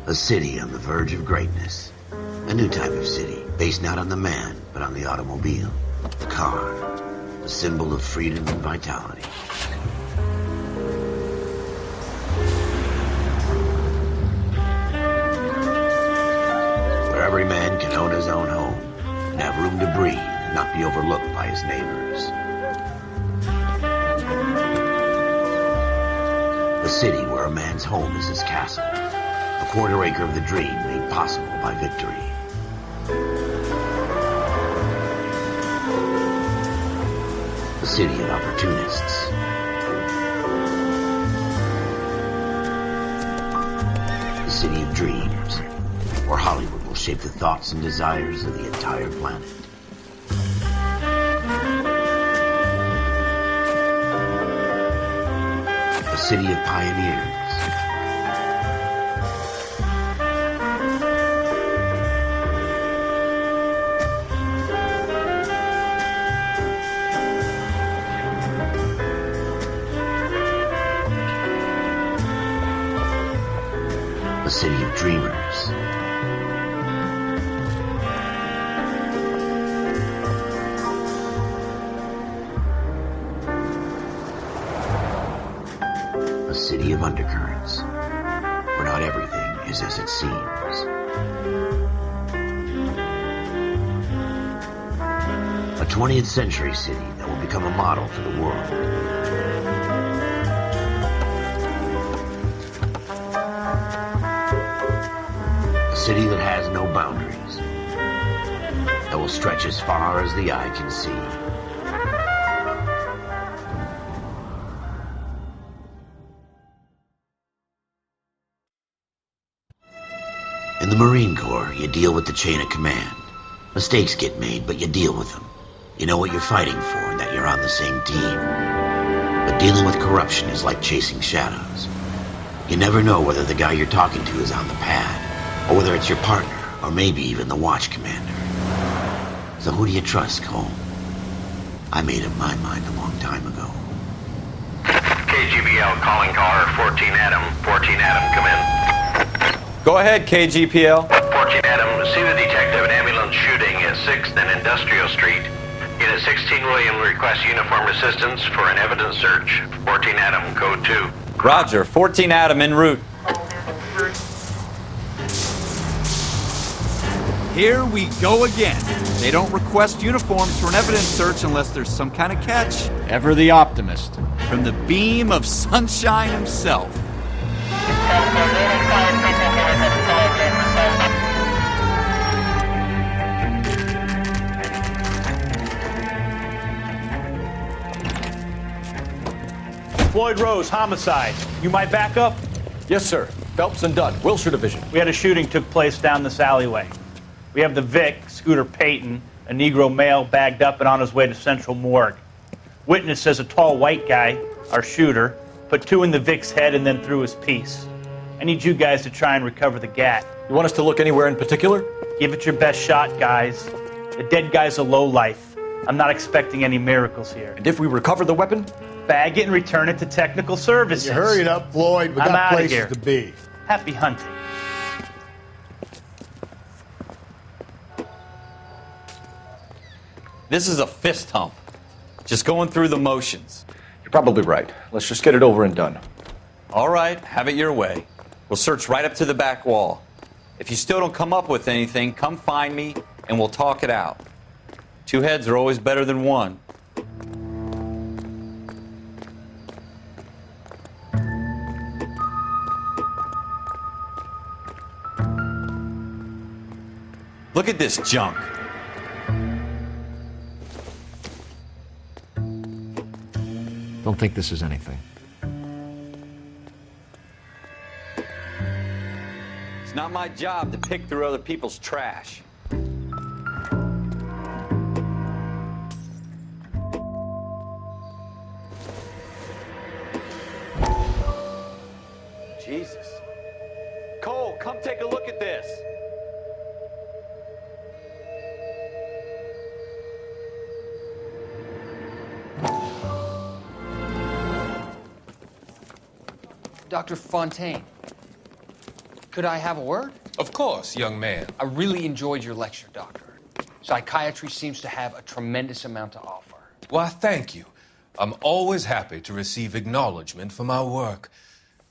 A city on the verge of greatness. A new type of city, based not on the man, but on the automobile. The car. The symbol of freedom and vitality. Where every man can own his own home, and have room to breathe, and not be overlooked by his neighbors. A city where a man's home is his castle. A quarter acre of the dream made possible by victory. A city of opportunists. A city of dreams, where Hollywood will shape the thoughts and desires of the entire planet. A city of pioneers. A city of dreamers. A city of undercurrents, where not everything is as it seems. A 20th century city that will become a model for the world. A city that has no boundaries, that will stretch as far as the eye can see. In the Marine Corps, you deal with the chain of command. Mistakes get made, but you deal with them. You know what you're fighting for and that you're on the same team. But dealing with corruption is like chasing shadows. You never know whether the guy you're talking to is on the pad, or whether it's your partner, or maybe even the watch commander. So who do you trust, Cole? I made up my mind a long time ago. KGBL calling caller 14 Adam. 14 Adam, come in. Go ahead, KGPL. 14 Adam, see the detective an ambulance shooting at 6th and Industrial Street. Unit 16 William requests uniform assistance for an evidence search. 14 Adam, code 2. Roger, 14 Adam en route. Here we go again. They don't request uniforms for an evidence search unless there's some kind of catch. Ever the optimist. From the beam of sunshine himself. Floyd Rose, homicide. You might back up? Yes, sir. Phelps and Dunn, Wilshire Division. We had a shooting took place down this alleyway. We have the Vic, Scooter Payton, a Negro male bagged up and on his way to Central Morgue. Witness says a tall white guy, our shooter, put 2 in the Vic's head and then threw his piece. I need you guys to try and recover the gat. You want us to look anywhere in particular? Give it your best shot, guys. The dead guy's a lowlife. I'm not expecting any miracles here. And if we recover the weapon? Bag it and return it to technical services. You hurry up, Floyd. We I'm got outta places here. to be. Happy hunting. This is a fist hump. Just going through the motions. You're probably right. Let's just get it over and done. All right, have it your way. We'll search right up to the back wall. If you still don't come up with anything, come find me and we'll talk it out. 2 heads are always better than 1. Look at this junk. Don't think this is anything. It's not my job to pick through other people's trash. Jesus. Cole, come take a look at this. Dr. Fontaine, could I have a word? Of course, young man. I really enjoyed your lecture, Doctor. Psychiatry seems to have a tremendous amount to offer. Why, thank you. I'm always happy to receive acknowledgement for my work.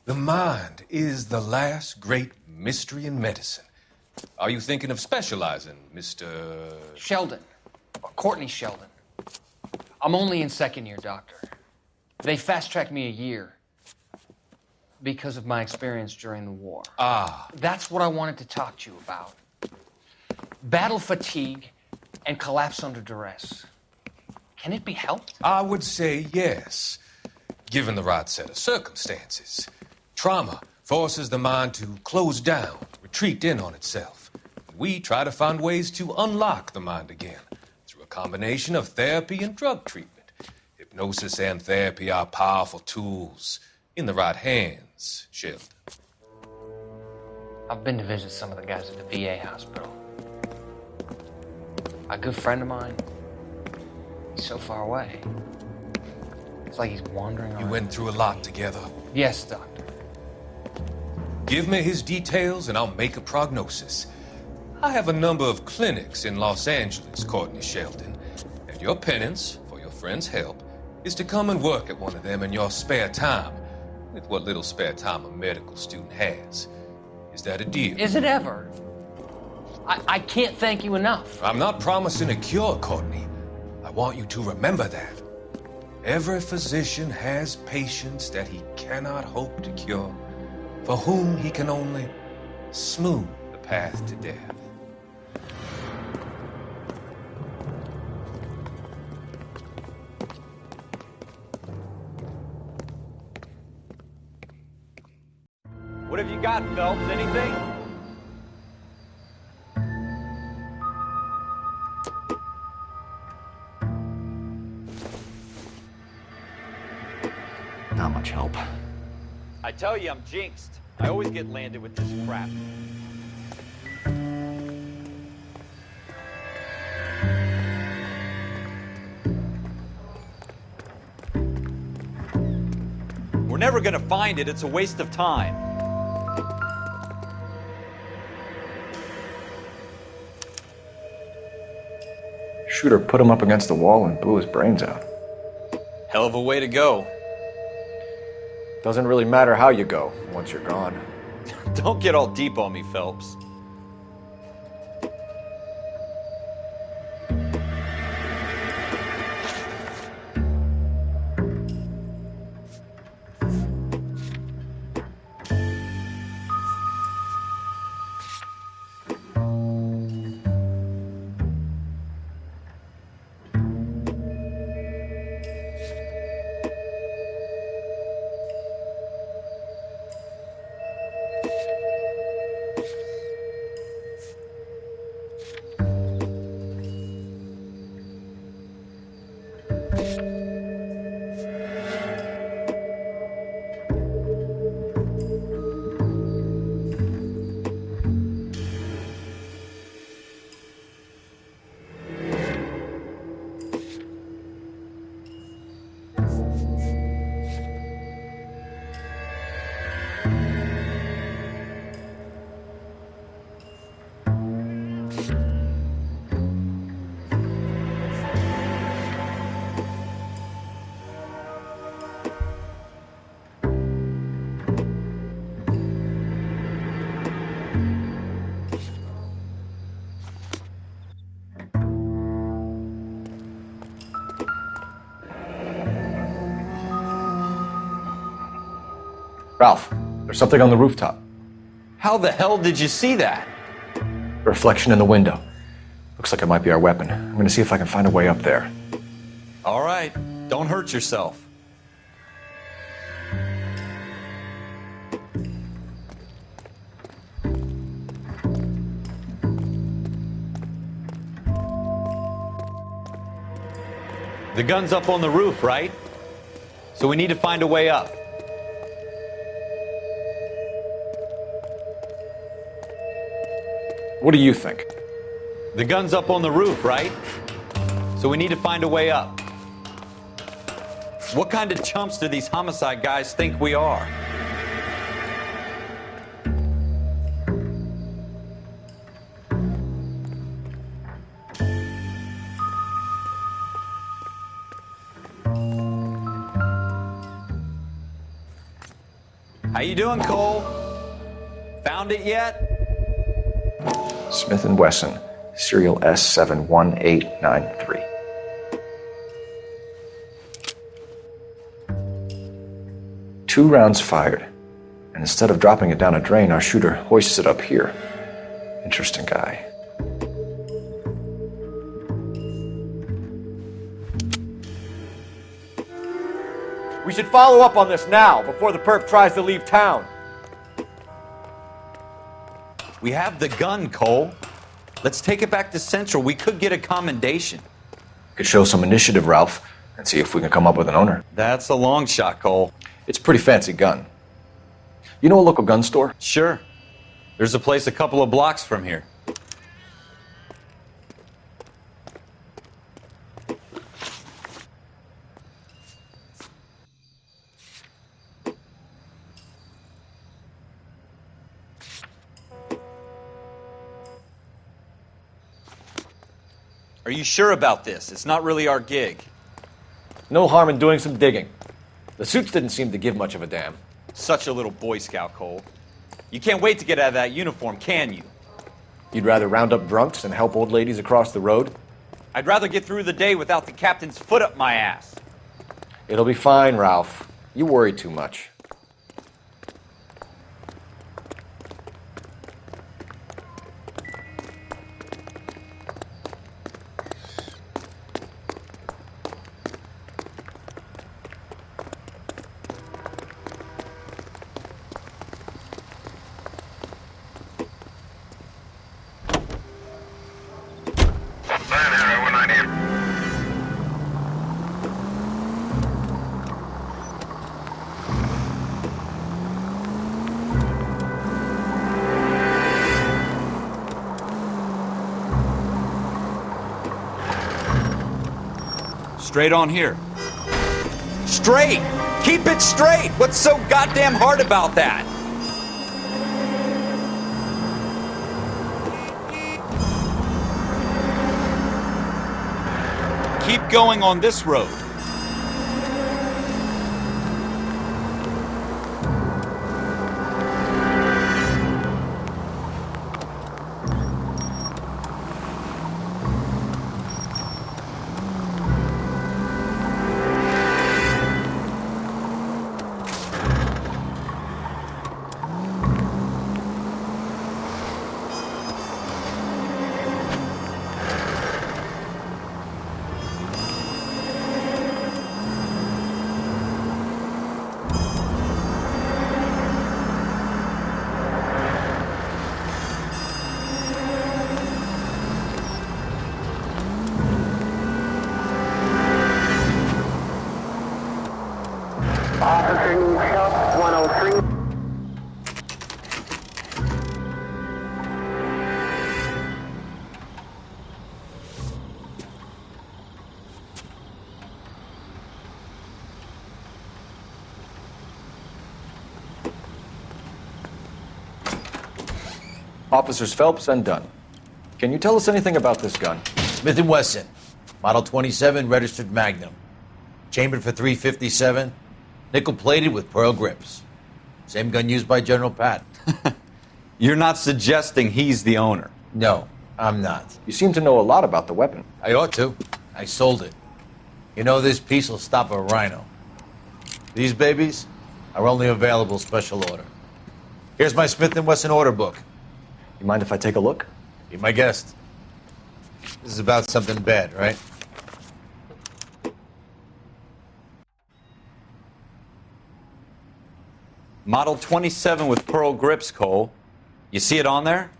The mind is the last great mystery in medicine. Are you thinking of specializing, Mr. Sheldon, or Courtney Sheldon. I'm only in second year, Doctor. They fast-tracked me a year because of my experience during the war. Ah. That's what I wanted to talk to you about. Battle fatigue and collapse under duress. Can it be helped? I would say yes, given the right set of circumstances. Trauma forces the mind to close down, retreat in on itself. We try to find ways to unlock the mind again through a combination of therapy and drug treatment. Hypnosis and therapy are powerful tools in the right hands, Sheldon. I've been to visit some of the guys at the VA hospital. A good friend of mine, he's so far away. It's like he's wandering around. You went through a lot together. Yes, Doctor. Give me his details and I'll make a prognosis. I have a number of clinics in Los Angeles, Courtney Sheldon, and your penance, for your friend's help, is to come and work at one of them in your spare time, with what little spare time a medical student has. Is that a deal? Is it ever? I can't thank you enough. I'm not promising a cure, Courtney. I want you to remember that. Every physician has patients that he cannot hope to cure, for whom he can only smooth the path to death. What have you got, Phelps? Anything? Not much help. I tell you, I'm jinxed. I always get landed with this crap. We're never gonna find it. It's a waste of time. Shooter put him up against the wall and blew his brains out. Hell of a way to go. Doesn't really matter how you go once you're gone. Don't get all deep on me, Phelps. Ralph, there's something on the rooftop. How the hell did you see that? Reflection in the window. Looks like it might be our weapon. I'm gonna see if I can find a way up there. All right, don't hurt yourself. The gun's up on the roof, right? So we need to find a way up. What do you think? The gun's up on the roof, right? So we need to find a way up. What kind of chumps do these homicide guys think we are? How you doing, Cole? Found it yet? Smith & Wesson, serial S71893. Two rounds fired, and instead of dropping it down a drain, our shooter hoists it up here. Interesting guy. We should follow up on this now, before the perp tries to leave town. We have the gun, Cole. Let's take it back to Central. We could get a commendation. Could show some initiative, Ralph, and see if we can come up with an owner. That's a long shot, Cole. It's a pretty fancy gun. You know a local gun store? Sure. There's a place a couple of blocks from here. Are you sure about this? It's not really our gig. No harm in doing some digging. The suits didn't seem to give much of a damn. Such a little Boy Scout, Cole. You can't wait to get out of that uniform, can you? You'd rather round up drunks and help old ladies across the road? I'd rather get through the day without the captain's foot up my ass. It'll be fine, Ralph. You worry too much. Straight on here. Straight! Keep it straight! What's so goddamn hard about that? Keep going on this road. Officer needs help, 103. Officers Phelps and Dunn. Can you tell us anything about this gun? Smith & Wesson, Model 27, registered Magnum. Chambered for .357, nickel-plated with pearl grips. Same gun used by General Patton. You're not suggesting he's the owner? No, I'm not. You seem to know a lot about the weapon. I ought to. I sold it. You know, this piece will stop a rhino. These babies are only available special order. Here's my Smith & Wesson order book. You mind if I take a look? Be my guest. This is about something bad, right? Model 27 with pearl grips, Cole. You see it on there?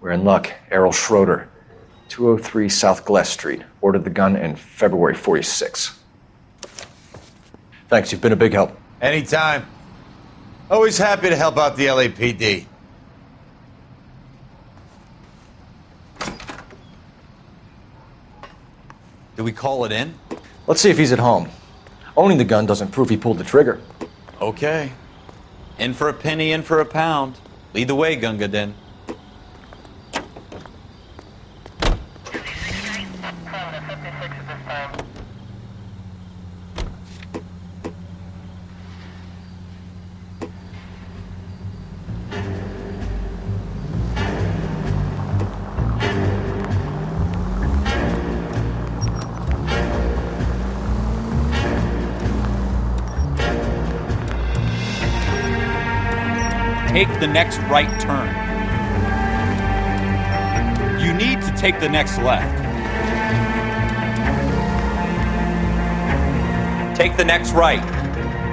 We're in luck. Errol Schroeder, 203 South Glass Street. Ordered the gun in February 46. Thanks, you've been a big help. Anytime. Always happy to help out the LAPD. Do we call it in? Let's see if he's at home. Owning the gun doesn't prove he pulled the trigger. Okay. In for a penny, in for a pound. Lead the way, Gunga Din. Take the next right turn. You need to take the next left. Take the next right.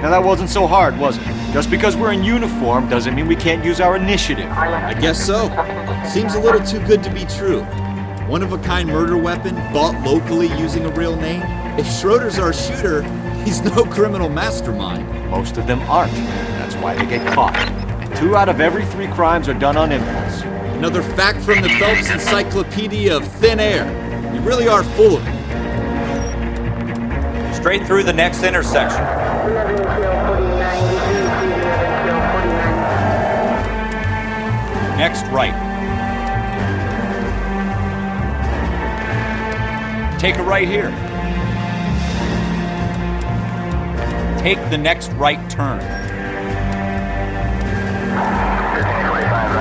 Now that wasn't so hard, was it? Just because we're in uniform doesn't mean we can't use our initiative. I guess so. Seems a little too good to be true. One-of-a-kind murder weapon bought locally using a real name? If Schroeder's our shooter, he's no criminal mastermind. Most of them aren't. That's why they get caught. 2 out of every 3 crimes are done on impulse. Another fact from the Phelps Encyclopedia of Thin Air. You really are full of it. Straight through the next intersection. Next right. Take a right here. Take the next right turn.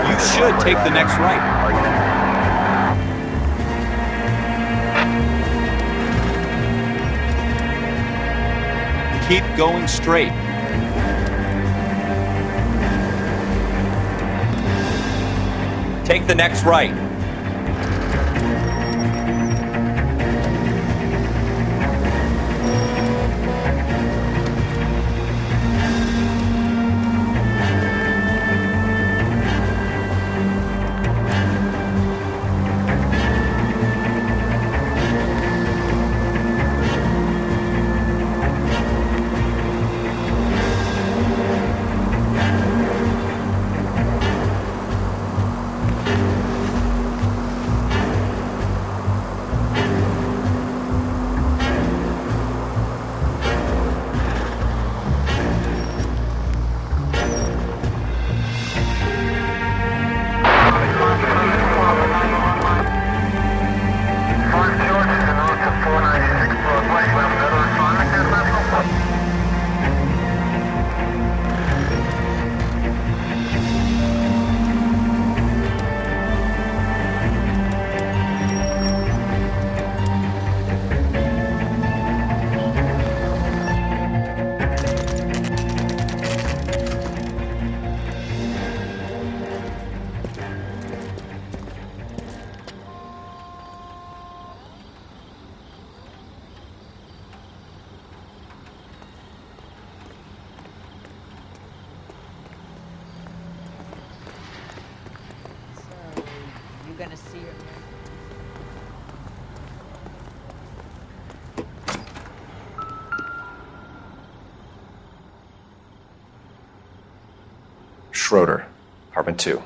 You should take the next right. Keep going straight. Take the next right. Gonna see her. Schroeder, apartment 2.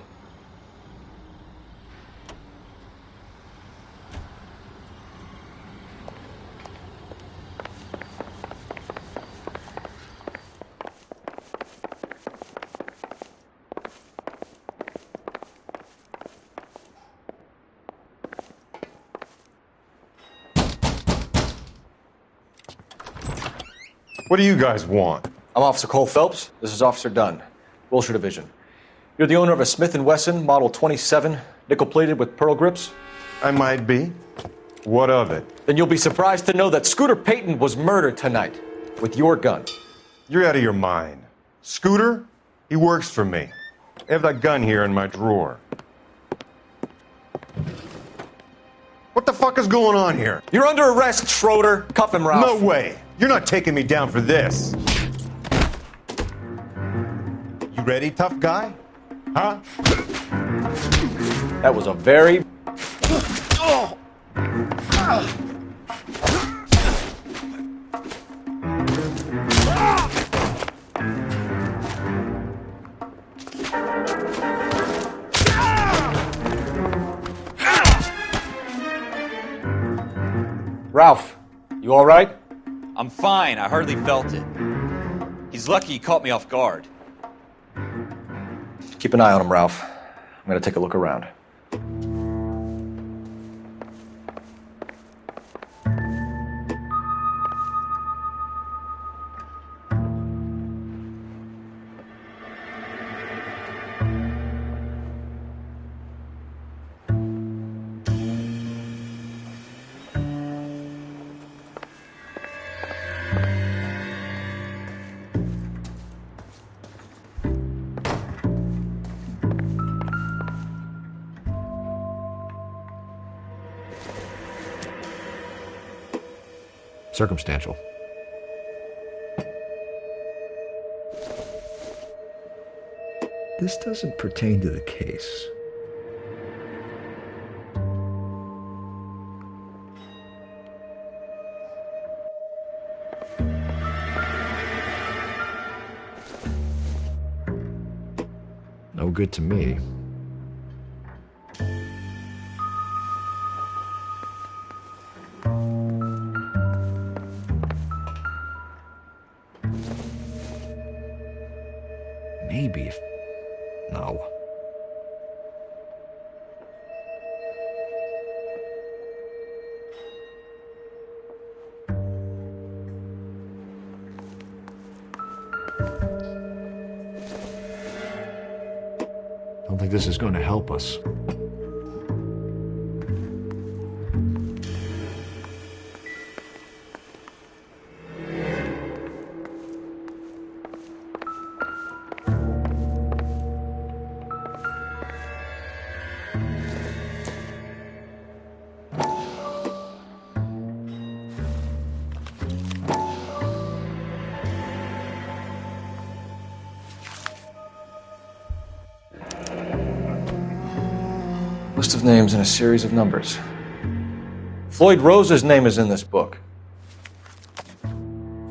What do you guys want? I'm Officer Cole Phelps. This is Officer Dunn, Wilshire Division. You're the owner of a Smith & Wesson Model 27, nickel-plated with pearl grips? I might be. What of it? Then you'll be surprised to know that Scooter Payton was murdered tonight with your gun. You're out of your mind. Scooter? He works for me. I have that gun here in my drawer. What the fuck is going on here? You're under arrest, Schroeder. Cuff him, Ralph. No way. You're not taking me down for this. You ready, tough guy? Huh? That was a very... Ralph, you all right? I'm fine. I hardly felt it. He's lucky he caught me off guard. Keep an eye on him, Ralph. I'm gonna take a look around. Circumstantial. This doesn't pertain to the case. No good to me. Maybe if... No. Don't think this is going to help us. List of names and a series of numbers. Floyd Rose's name is in this book.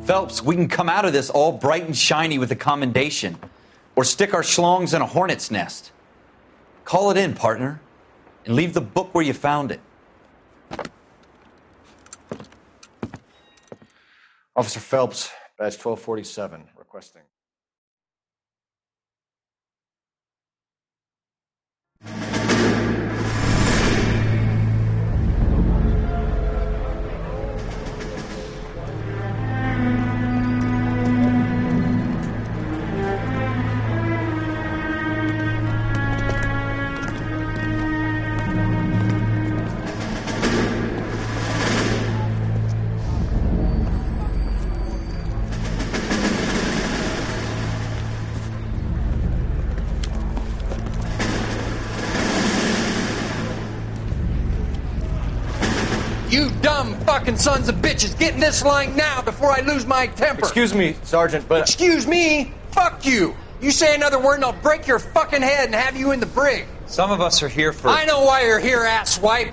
Phelps, we can come out of this all bright and shiny with a commendation, or stick our schlongs in a hornet's nest. Call it in, partner, and leave the book where you found it. Officer Phelps, badge 1247, requesting. You dumb fucking sons of bitches, get in this line now before I lose my temper. Excuse me, Sergeant, but... Excuse me? Fuck you. You say another word and I'll break your fucking head and have you in the brig. Some of us are here for... I know why you're here, asswipe.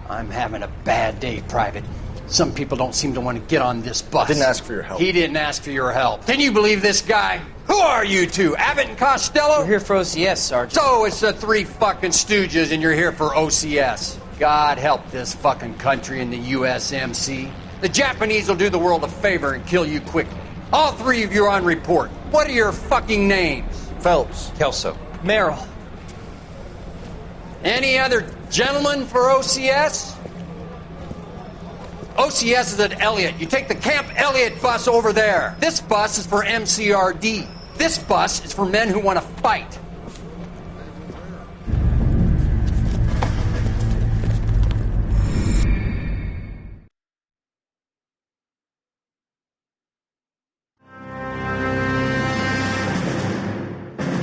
I'm having a bad day, Private. Some people don't seem to want to get on this bus. I didn't ask for your help. He didn't ask for your help. Can you believe this guy? Who are you two? Abbott and Costello? We're here for OCS, Sergeant. So it's the three fucking stooges and you're here for OCS. God help this fucking country and the USMC. The Japanese will do the world a favor and kill you quickly. All three of you are on report. What are your fucking names? Phelps. Kelso. Merrill. Any other gentlemen for OCS? OCS is at Elliott. You take the Camp Elliott bus over there. This bus is for MCRD. This bus is for men who want to fight.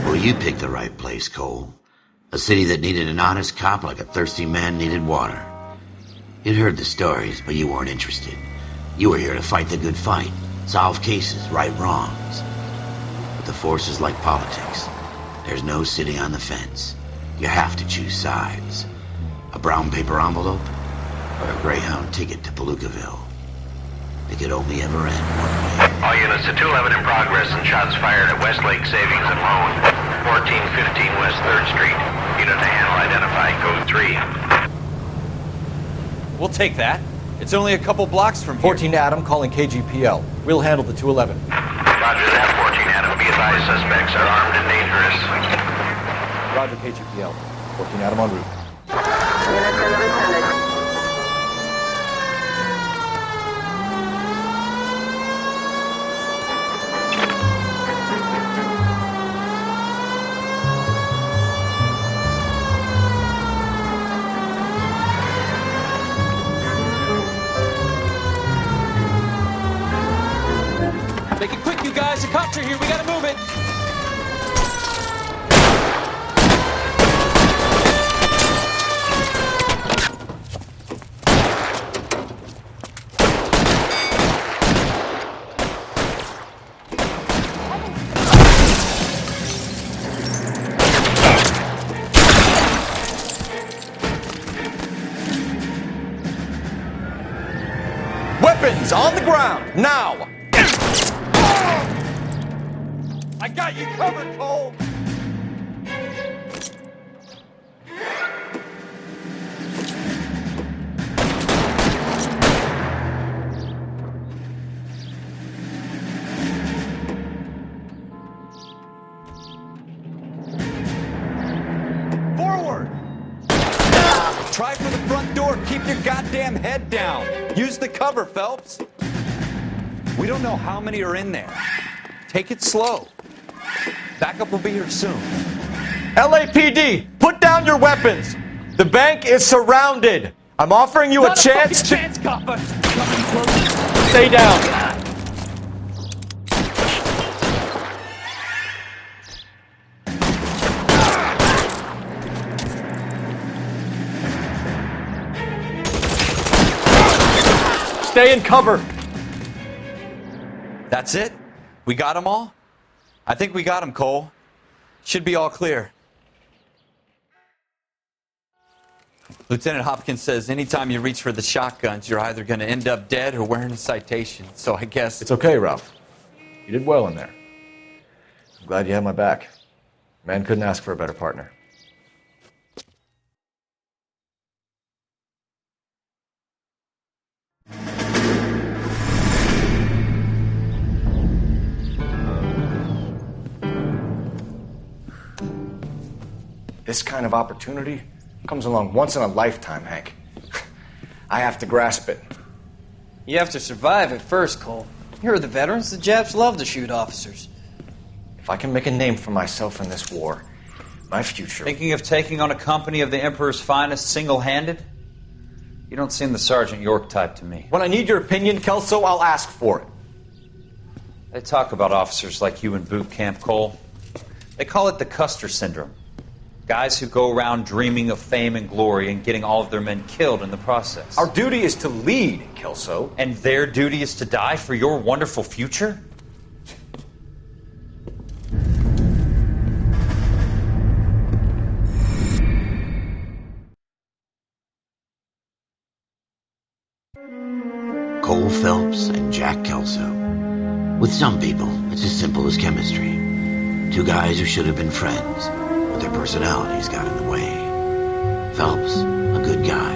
Well, you picked the right place, Cole. A city that needed an honest cop like a thirsty man needed water. You'd heard the stories, but you weren't interested. You were here to fight the good fight, solve cases, right wrongs. But the force is like politics. There's no sitting on the fence. You have to choose sides. A brown paper envelope or a Greyhound ticket to Palookaville. It could only ever end one way. All units to 211 in progress and shots fired at Westlake Savings and Loan, 1415 West 3rd Street. Unit to handle identified, code 3. We'll take that. It's only a couple blocks from here. 14 Adam calling KGPL. We'll handle the 211. Roger that, 14 Adam. Be advised, suspects are armed and dangerous. Roger, KGPL. 14 Adam en route. Unit 10 attended. Make it quick, you guys. The cops are here. We gotta move it. Weapons on the ground, now! I got you covered, Cole. Forward! Try for the front door. Keep your goddamn head down. Use the cover, Phelps. We don't know how many are in there. Take it slow. Backup will be here soon. LAPD, put down your weapons. The bank is surrounded. I'm offering you a chance to... Chance, copper. Stay down. Stay in cover. That's it? We got them all? I think we got them, Cole. Should be all clear. Lieutenant Hopkins says anytime you reach for the shotguns, you're either going to end up dead or wearing a citation. So I guess... It's okay, Ralph. You did well in there. I'm glad you had my back. Man couldn't ask for a better partner. This kind of opportunity comes along once in a lifetime, Hank. I have to grasp it. You have to survive it first, Cole. Here are the veterans. The Japs love to shoot officers. If I can make a name for myself in this war, my future... Thinking of taking on a company of the Emperor's finest single-handed? You don't seem the Sergeant York type to me. When I need your opinion, Kelso, I'll ask for it. They talk about officers like you in boot camp, Cole. They call it the Custer Syndrome. Guys who go around dreaming of fame and glory and getting all of their men killed in the process. Our duty is to lead, Kelso. And their duty is to die for your wonderful future? Cole Phelps and Jack Kelso. With some people, it's as simple as chemistry. Two guys who should have been friends, but their personalities got in the way. Phelps, a good guy,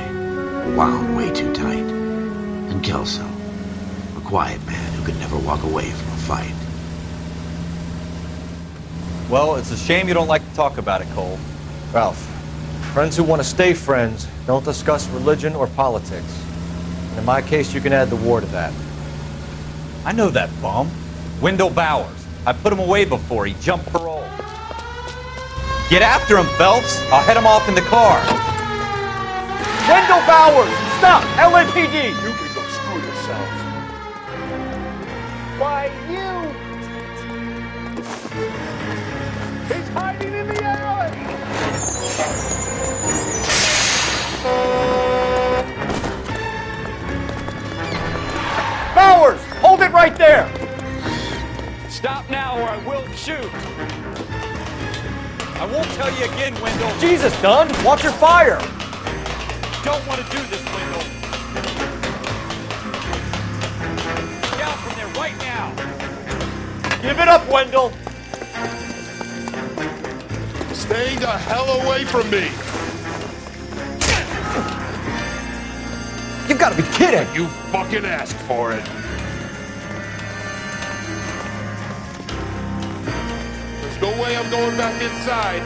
wound way too tight. And Kelso, a quiet man who could never walk away from a fight. Well, it's a shame you don't like to talk about it, Cole. Ralph, friends who want to stay friends don't discuss religion or politics. And in my case, you can add the war to that. I know that bum. Wendell Bowers. I put him away before he jumped parole. Get after him, Phelps. I'll head him off in the car. Wendell Bowers! Stop! LAPD! You can go screw yourselves. Why, you! He's hiding in the alley! Bowers! Hold it right there! Stop now or I will shoot. I won't tell you again, Wendell. Jesus, Dunn, watch your fire! Don't want to do this, Wendell. Down from there right now. Give it up, Wendell! Stay the hell away from me! You've got to be kidding! You fucking asked for it. There's no way I'm going back inside.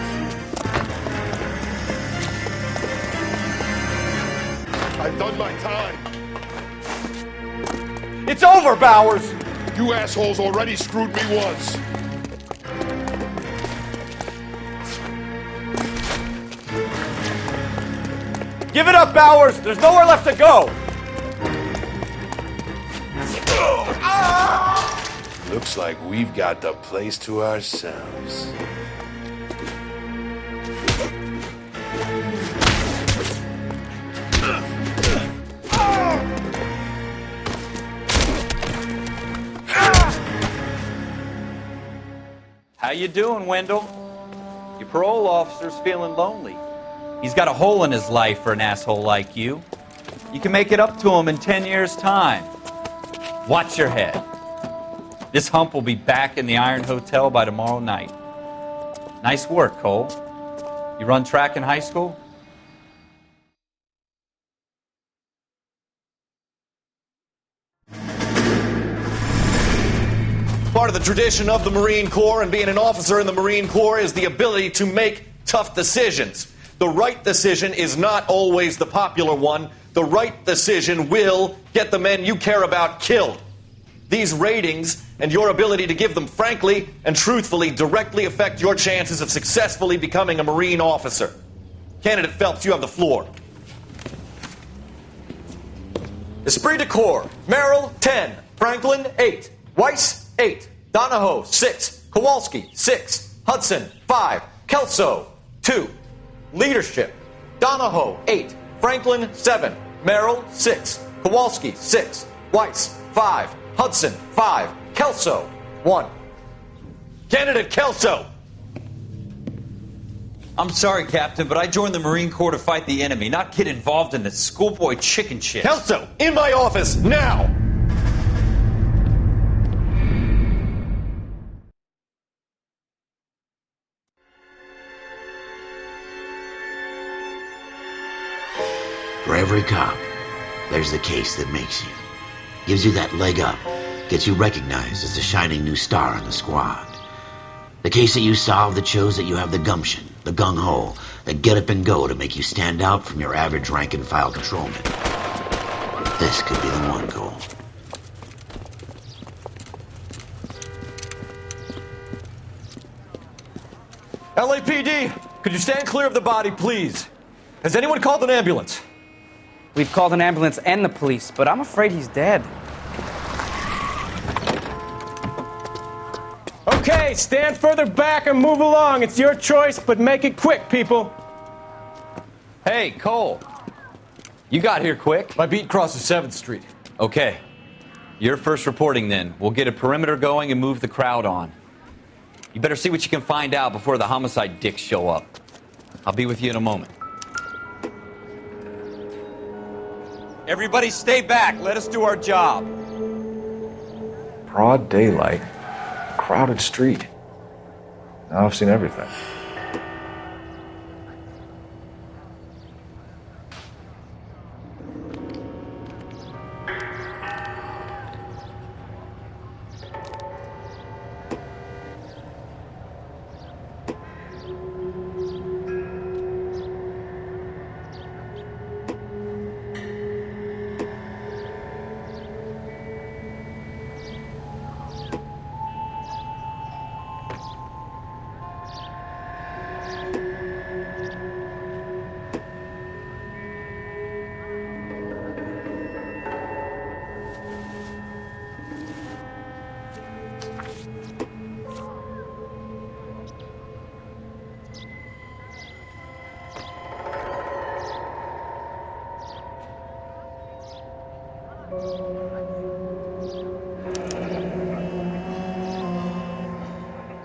I've done my time. It's over, Bowers! You assholes already screwed me once. Give it up, Bowers! There's nowhere left to go! Looks like we've got the place to ourselves. How you doing, Wendell? Your parole officer's feeling lonely. He's got a hole in his life for an asshole like you. You can make it up to him in 10 years' time. Watch your head. This hump will be back in the Iron Hotel by tomorrow night. Nice work, Cole. You run track in high school? Part of the tradition of the Marine Corps and being an officer in the Marine Corps is the ability to make tough decisions. The right decision is not always the popular one. The right decision will get the men you care about killed. These ratings and your ability to give them frankly and truthfully directly affect your chances of successfully becoming a Marine officer. Candidate Phelps, you have the floor. Esprit de Corps, Merrill, 10. Franklin, 8. Weiss, 8. Donahoe, 6. Kowalski, 6. Hudson, 5. Kelso, 2. Leadership, Donahoe, 8. Franklin, 7. Merrill, 6. Kowalski, 6. Weiss, 5. Hudson, 5. Kelso, 1. Candidate Kelso! I'm sorry, Captain, but I joined the Marine Corps to fight the enemy, not get involved in this schoolboy chicken shit. Kelso, in my office, now! For every cop, there's the case that makes you. Gives you that leg up, gets you recognized as the shining new star in the squad. The case that you solve that shows that you have the gumption, the gung-ho, the get up and go to make you stand out from your average rank-and-file patrolman. This could be the one, Cole. LAPD, could you stand clear of the body, please? Has anyone called an ambulance? We've called an ambulance and the police, but I'm afraid he's dead. Okay, stand further back and move along. It's your choice, but make it quick, people. Hey, Cole. You got here quick. My beat crosses 7th Street. Okay. You're first reporting then. We'll get a perimeter going and move the crowd on. You better see what you can find out before the homicide dicks show up. I'll be with you in a moment. Everybody stay back. Let us do our job. Broad daylight, crowded street. Now I've seen everything.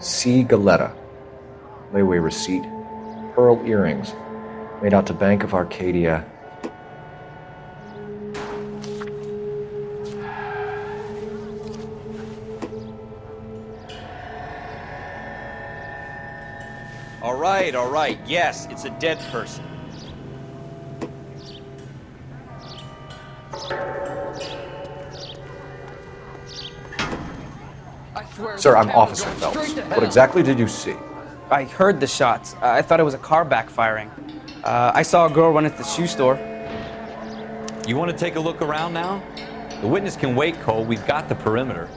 C. Galetta, layaway receipt, pearl earrings, made out to Bank of Arcadia. All right. Yes, it's a dead person. Sir, I'm Officer Phelps. What exactly did you see? I heard the shots. I thought it was a car backfiring. I saw a girl run into the shoe store. You want to take a look around now? The witness can wait, Cole. We've got the perimeter.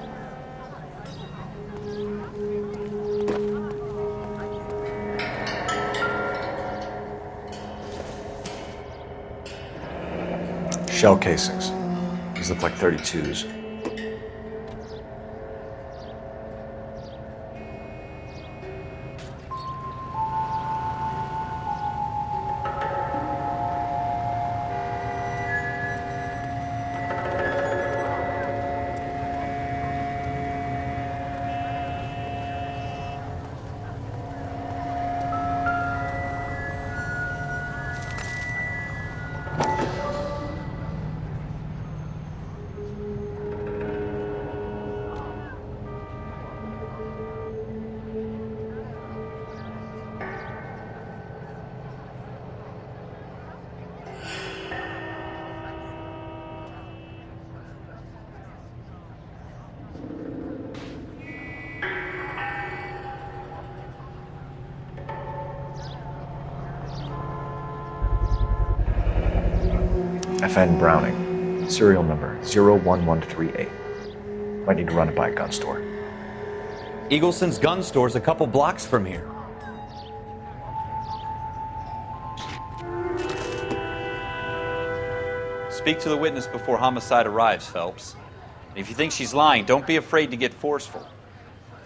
Shell casings. These look like 32s. FN Browning, serial number 01138. Might need to run it by a gun store. Eagleson's gun store's a couple blocks from here. Speak to the witness before homicide arrives, Phelps. And if you think she's lying, don't be afraid to get forceful.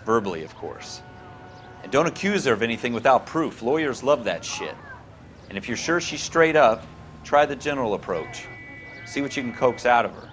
Verbally, of course. And don't accuse her of anything without proof. Lawyers love that shit. And if you're sure she's straight up, try the general approach. See what you can coax out of her.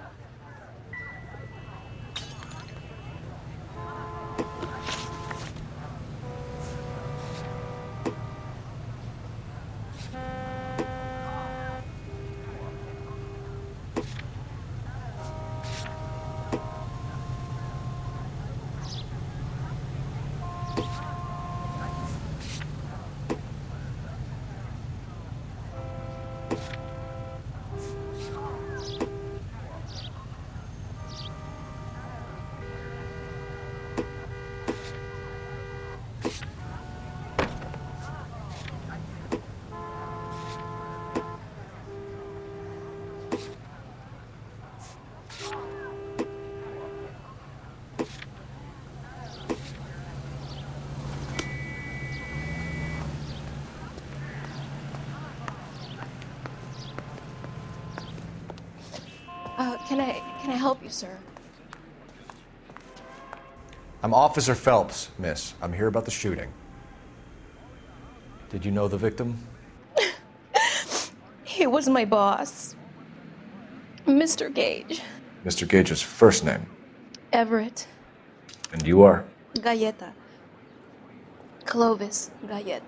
Can I help you, sir? I'm Officer Phelps, miss. I'm here about the shooting. Did you know the victim? He was my boss, Mr. Gage. Mr. Gage's first name. Everett. And you are? Galleta. Clovis Galleta.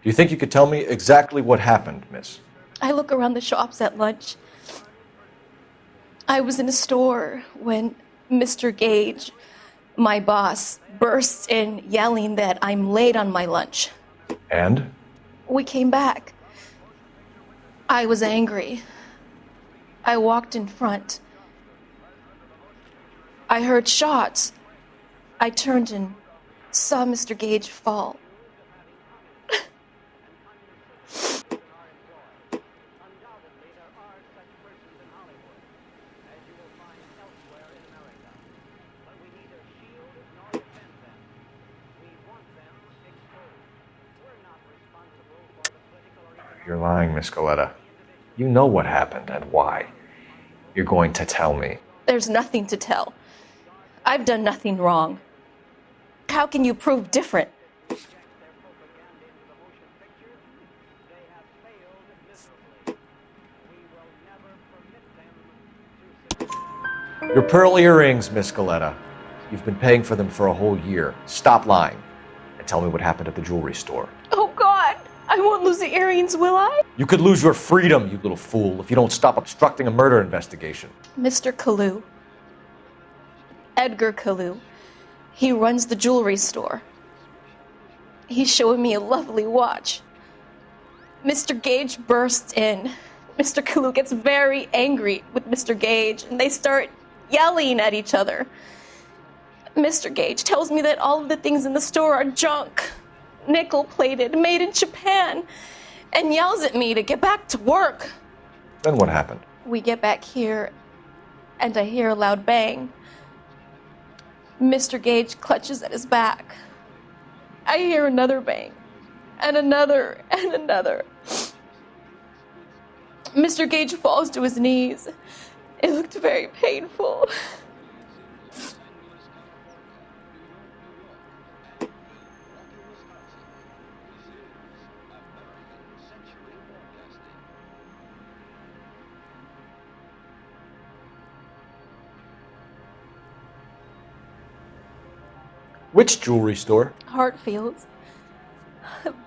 Do you think you could tell me exactly what happened, miss? I look around the shops at lunch. I was in a store when Mr. Gage, my boss, bursts in yelling that I'm late on my lunch. And? We came back. I was angry. I walked in front. I heard shots. I turned and saw Mr. Gage fall. You're lying, Miss Galleta. You know what happened and why. You're going to tell me. There's nothing to tell. I've done nothing wrong. How can you prove different? Your pearl earrings, Miss Galetta. You've been paying for them for a whole year. Stop lying and tell me what happened at the jewelry store. Oh, God. I won't lose the earrings, will I? You could lose your freedom, you little fool, if you don't stop obstructing a murder investigation. Mr. Kalu. Edgar Kalu. He runs the jewelry store. He's showing me a lovely watch. Mr. Gage bursts in. Mr. Kalu gets very angry with Mr. Gage, and they start yelling at each other. Mr. Gage tells me that all of the things in the store are junk, nickel-plated, made in Japan, and yells at me to get back to work. Then what happened? We get back here, and I hear a loud bang. Mr. Gage clutches at his back. I hear another bang, and another, and another. Mr. Gage falls to his knees. It looked very painful. Which jewelry store? Hartfield's.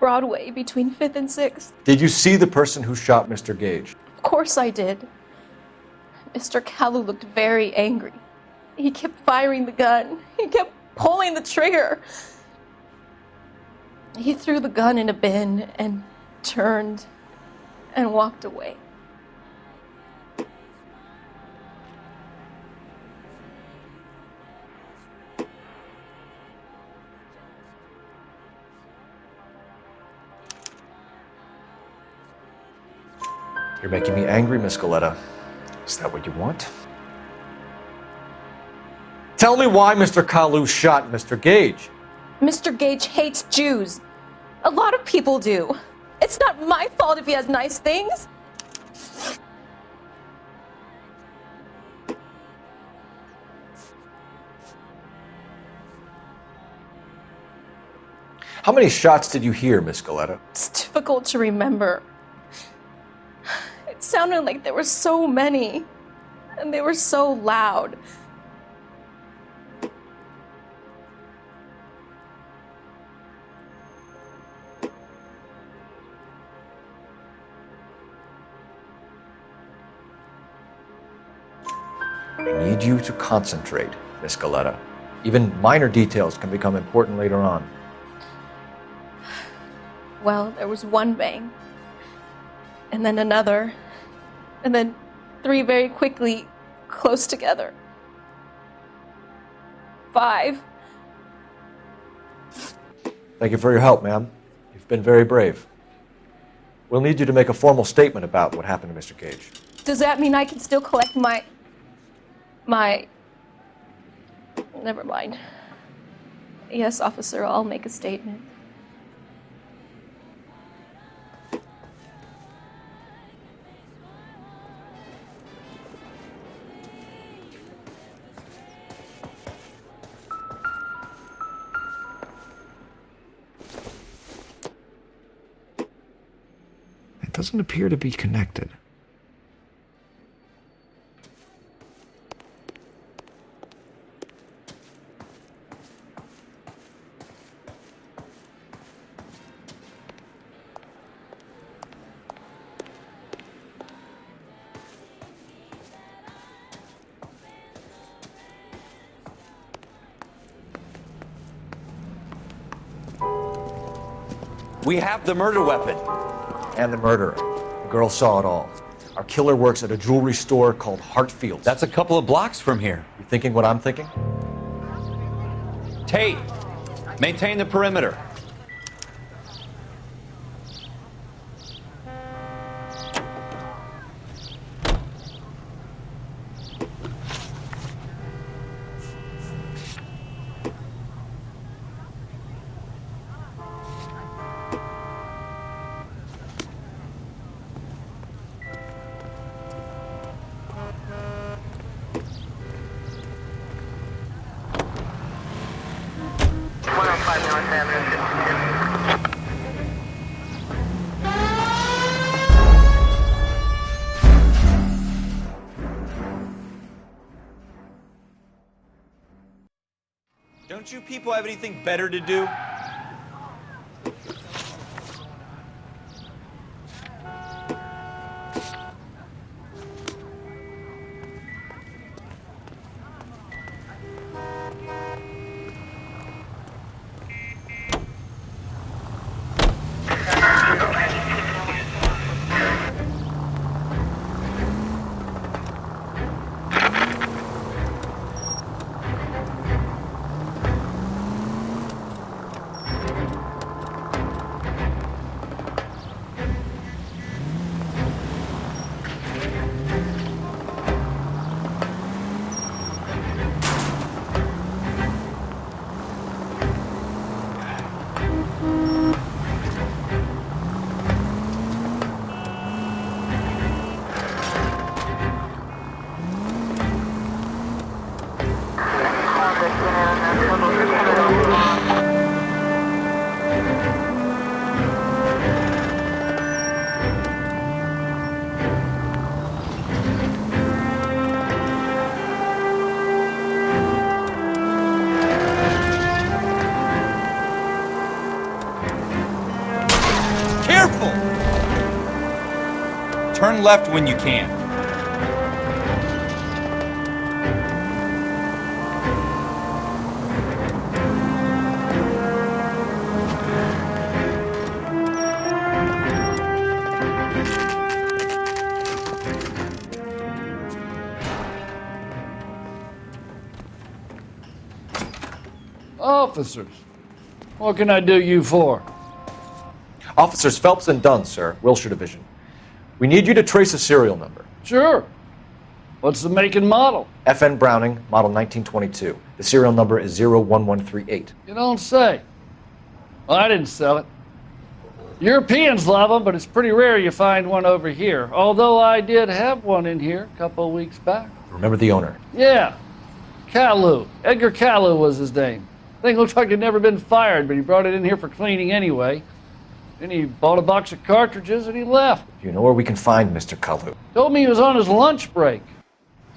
Broadway, between 5th and 6th. Did you see the person who shot Mr. Gage? Of course I did. Mr. Kalu looked very angry. He kept firing the gun. He kept pulling the trigger. He threw the gun in a bin and turned and walked away. You're making me angry, Miss Galetta. Is that what you want? Tell me why Mr. Kalu shot Mr. Gage. Mr. Gage hates Jews. A lot of people do. It's not my fault if he has nice things. How many shots did you hear, Miss Galetta? It's difficult to remember. It sounded like there were so many, and they were so loud. I need you to concentrate, Miss Galetta. Even minor details can become important later on. Well, there was one bang, and then another, and then 3 very quickly, close together. 5. Thank you for your help, ma'am. You've been very brave. We'll need you to make a formal statement about what happened to Mr. Gage. Does that mean I can still collect my... Never mind. Yes, officer, I'll make a statement. It doesn't appear to be connected. We have the murder weapon. And the murderer. The girl saw it all. Our killer works at a jewelry store called Hartfield's. That's a couple of blocks from here. You thinking what I'm thinking? Tate, maintain the perimeter. North Avenue 52. Don't you people have anything better to do? Careful! Turn left when you can. Officers, what can I do you for? Officers Phelps and Dunn, sir, Wilshire Division. We need you to trace a serial number. Sure. What's the make and model? FN Browning, model 1922. The serial number is 01138. You don't say. Well, I didn't sell it. Europeans love them, but it's pretty rare you find one over here. Although I did have one in here a couple of weeks back. Remember the owner? Yeah. Caillou. Edgar Caillou was his name. Thing looked like he'd never been fired, but he brought it in here for cleaning anyway. Then he bought a box of cartridges and he left. Do you know where we can find Mr. Kalu? Told me he was on his lunch break.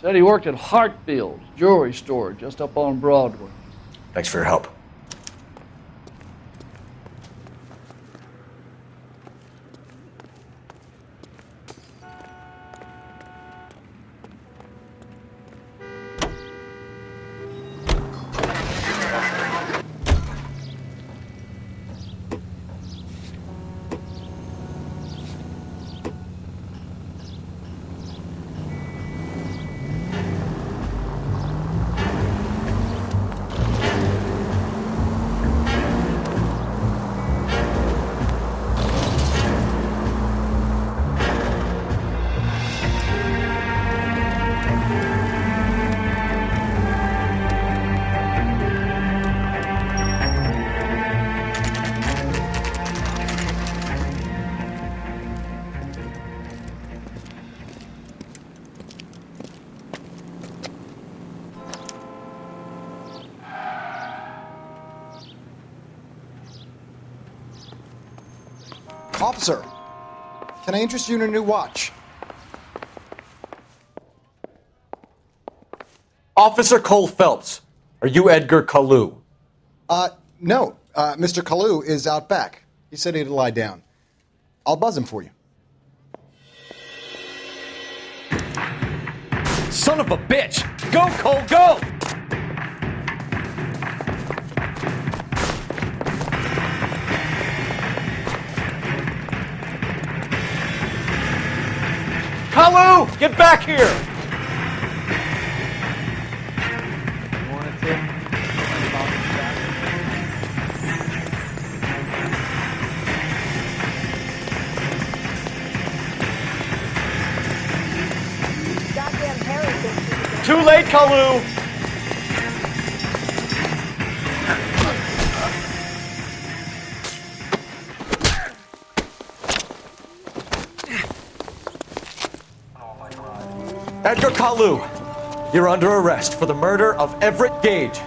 Said he worked at Hartfield's jewelry store just up on Broadway. Thanks for your help. Officer, can I interest you in a new watch? Officer Cole Phelps, are you Edgar Kalu? No. Mr. Kalu is out back. He said he'd lie down. I'll buzz him for you. Son of a bitch! Go, Cole, go! Kalu, get back here! Too late, Kalu! Edgar Kalu, you're under arrest for the murder of Everett Gage.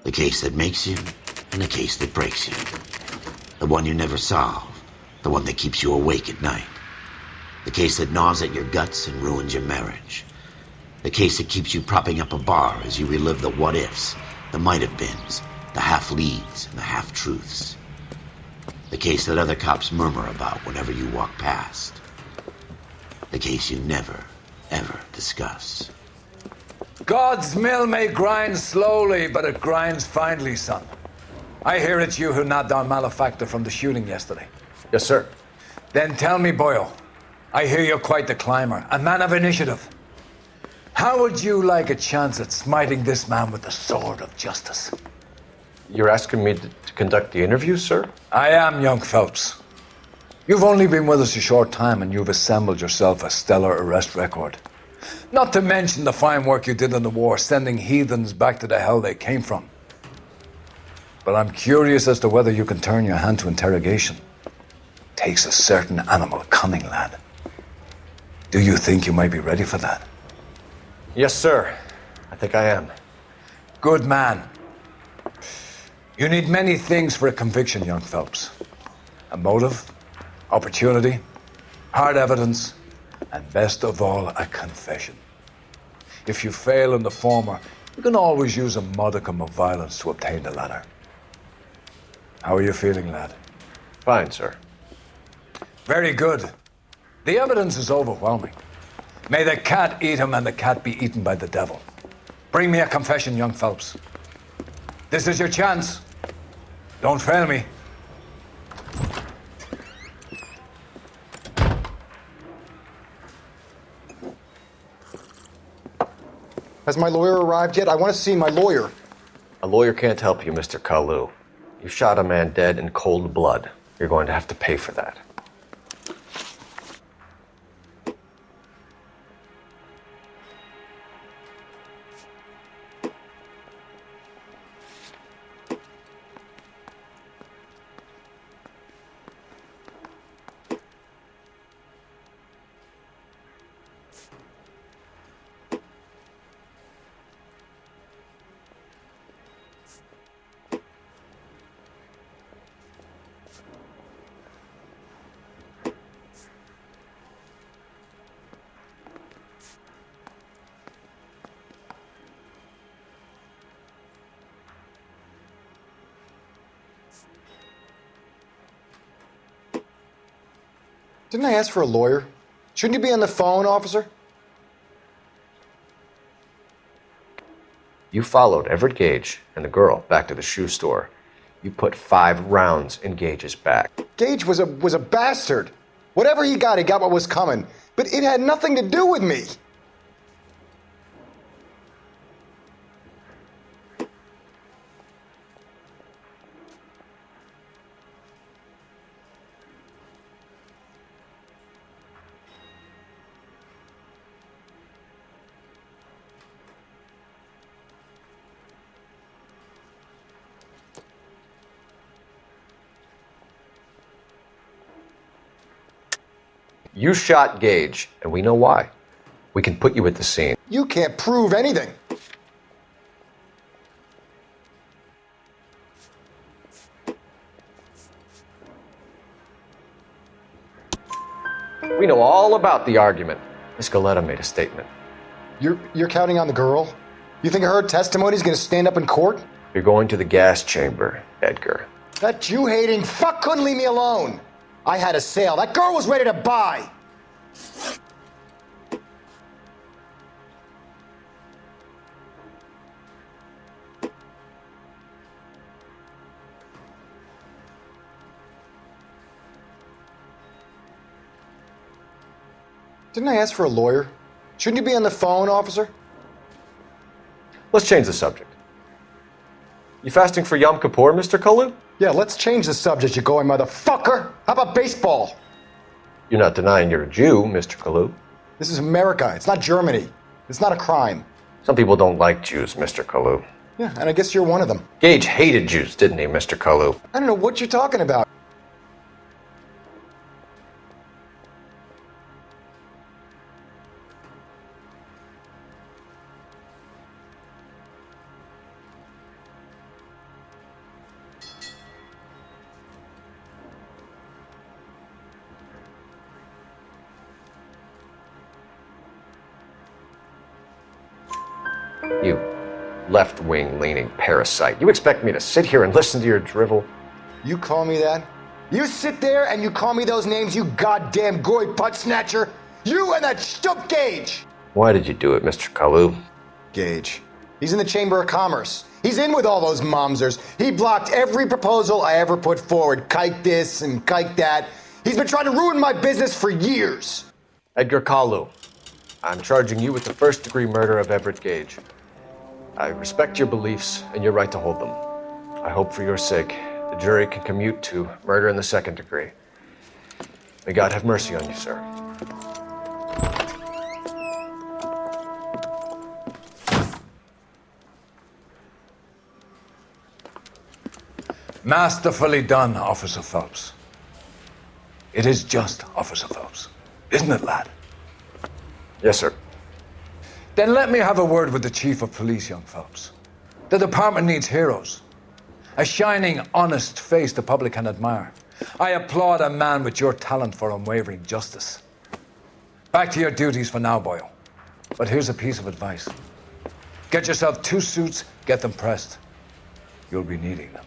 The case that makes you, and the case that breaks you. The one you never solve. The one that keeps you awake at night. The case that gnaws at your guts and ruins your marriage. The case that keeps you propping up a bar as you relive the what-ifs, the might-have-beens, the half-leads, and the half-truths. The case that other cops murmur about whenever you walk past. The case you never, ever discuss. God's mill may grind slowly, but it grinds finely, son. I hear it's you who nabbed our malefactor from the shooting yesterday. Yes, sir. Then tell me, Boyle, I hear you're quite the climber, a man of initiative. How would you like a chance at smiting this man with the sword of justice? You're asking me to conduct the interview, sir? I am, young Phelps. You've only been with us a short time and you've assembled yourself a stellar arrest record. Not to mention the fine work you did in the war, sending heathens back to the hell they came from. But I'm curious as to whether you can turn your hand to interrogation. Takes a certain animal cunning, lad. Do you think you might be ready for that? Yes, sir. I think I am. Good man. You need many things for a conviction, young Phelps. A motive, opportunity, hard evidence, and best of all, a confession. If you fail in the former, you can always use a modicum of violence to obtain the latter. How are you feeling, lad? Fine, sir. Very good. The evidence is overwhelming. May the cat eat him and the cat be eaten by the devil. Bring me a confession, young Phelps. This is your chance. Don't fail me. Has my lawyer arrived yet? I want to see my lawyer. A lawyer can't help you, Mr. Kalu. You shot a man dead in cold blood. You're going to have to pay for that. Didn't I ask for a lawyer? Shouldn't you be on the phone, officer? You followed Everett Gage and the girl back to the shoe store. You put 5 rounds in Gage's back. Gage was a bastard. Whatever he got what was coming. But it had nothing to do with me. You shot Gage, and we know why. We can put you at the scene. You can't prove anything. We know all about the argument. Miss Galetta made a statement. You're counting on the girl? You think her testimony's gonna stand up in court? You're going to the gas chamber, Edgar. That Jew-hating fuck couldn't leave me alone. I had a sale. That girl was ready to buy. Didn't I ask for a lawyer? Shouldn't you be on the phone, officer? Let's change the subject. You fasting for Yom Kippur, Mr. Kalu? Yeah, let's change the subject, you going motherfucker. How about baseball? You're not denying you're a Jew, Mr. Kalu. This is America. It's not Germany. It's not a crime. Some people don't like Jews, Mr. Kalu. Yeah, and I guess you're one of them. Gage hated Jews, didn't he, Mr. Kalu? I don't know what you're talking about. You left-wing leaning parasite. You expect me to sit here and listen to your drivel? You call me that? You sit there and you call me those names, you goddamn goy putt snatcher? You and that shtup Gage! Why did you do it, Mr. Kalu? Gage. He's in the Chamber of Commerce. He's in with all those momsers. He blocked every proposal I ever put forward. Kike this and kike that. He's been trying to ruin my business for years. Edgar Kalu, I'm charging you with the first-degree murder of Everett Gage. I respect your beliefs and your right to hold them. I hope for your sake the jury can commute to murder in the second degree. May God have mercy on you, sir. Masterfully done, Officer Phelps. It is just Officer Phelps, isn't it, lad? Yes, sir. Then let me have a word with the Chief of Police, young Phelps. The department needs heroes. A shining, honest face the public can admire. I applaud a man with your talent for unwavering justice. Back to your duties for now, Boyle. But here's a piece of advice. Get yourself 2 suits, get them pressed. You'll be needing them.